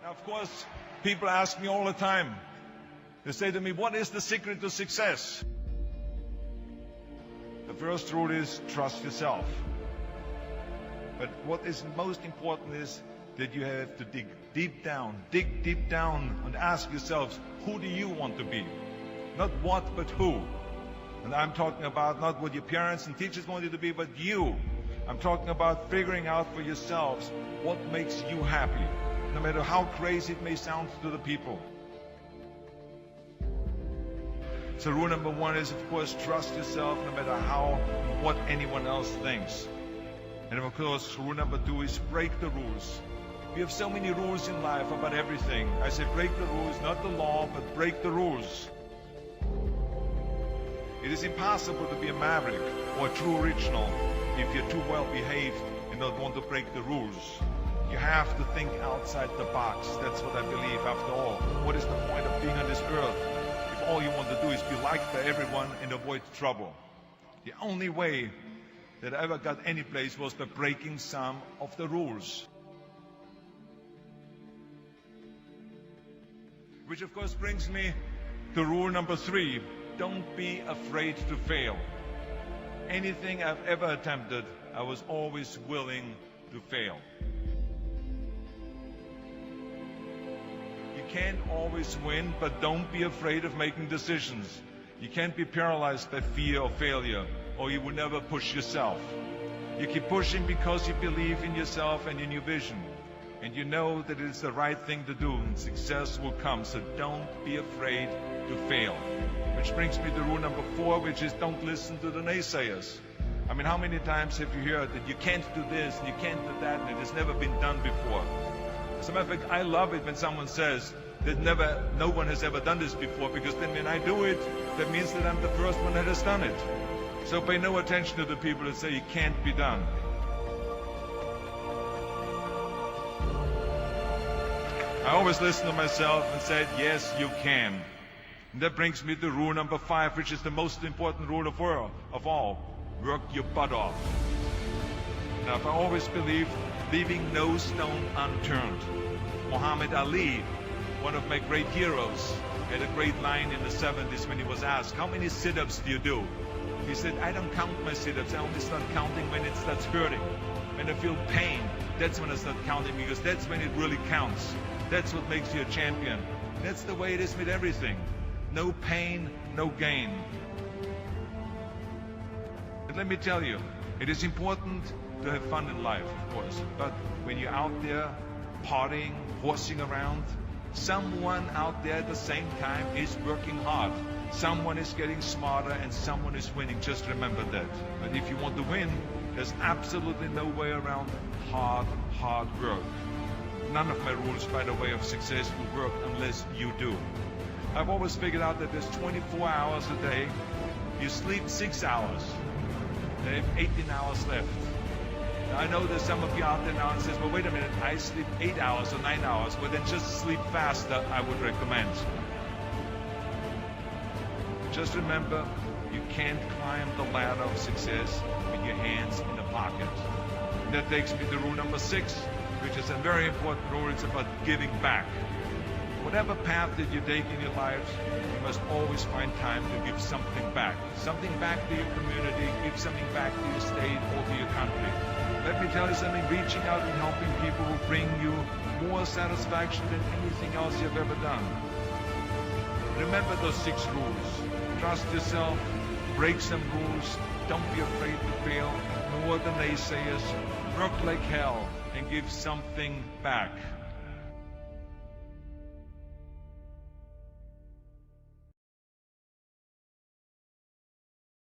Now, of course, people ask me all the time. They say to me, what is the secret to success? The first rule is trust yourself. But what is most important is that you have to dig deep down and ask yourselves, who do you want to be? Not what, but who. And I'm talking about not what your parents and teachers want you to be, but you. I'm talking about figuring out for yourselves what makes you happy, no matter how crazy it may sound to the people. So rule number one is, of course, trust yourself no matter what anyone else thinks. And of course, rule number two is break the rules. We have so many rules in life about everything. I say break the rules, not the law, but break the rules. It is impossible to be a maverick or a true original if you're too well behaved and don't want to break the rules. You have to think outside the box. That's what I believe after all. What is the point of being on this earth if all you want to do is be liked by everyone and avoid trouble? The only way that I ever got any place was by breaking some of the rules. Which of course brings me to rule number three. Don't be afraid to fail. Anything I've ever attempted, I was always willing to fail. You can't always win, but don't be afraid of making decisions. You can't be paralyzed by fear of failure, or you will never push yourself. You keep pushing because you believe in yourself and in your vision. And you know that it is the right thing to do, and success will come. So don't be afraid to fail. Which brings me to rule number four, which is don't listen to the naysayers. I mean, how many times have you heard that you can't do this and you can't do that and it has never been done before? As a matter of fact, I love it when someone says that no one has ever done this before, because then when I do it, that means that I'm the first one that has done it. So pay no attention to the people that say it can't be done. I always listen to myself and said, yes, you can. And that brings me to rule number five, which is the most important rule of all. Work your butt off. Now, if I always believed, leaving no stone unturned. Muhammad Ali, one of my great heroes, had a great line in the 70s when he was asked, how many sit-ups do you do? He said, I don't count my sit-ups. I only start counting when it starts hurting. When I feel pain, that's when I start counting, because that's when it really counts. That's what makes you a champion. That's the way it is with everything. No pain, no gain. But let me tell you, it is important to have fun in life, of course. But when you're out there partying, horsing around, someone out there at the same time is working hard. Someone is getting smarter and someone is winning. Just remember that. But if you want to win, there's absolutely no way around hard work. None of my rules, by the way, of success will work unless you do. I've always figured out that there's 24 hours a day. You sleep 6 hours. They have 18 hours left. Now, I know there's some of you out there now and says, well, wait a minute, I sleep 8 hours or 9 hours. Well, then just sleep faster, I would recommend. Just remember, you can't climb the ladder of success with your hands in the pocket. And that takes me to rule number 6, which is a very important rule. It's about giving back. Whatever path that you take in your lives, you must always find time to give something back. Something back to your community, give something back to your state or to your country. Let me tell you something, reaching out and helping people will bring you more satisfaction than anything else you've ever done. Remember those 6 rules. Trust yourself, break some rules, don't be afraid to fail, ignore the naysayers, work like hell, and give something back.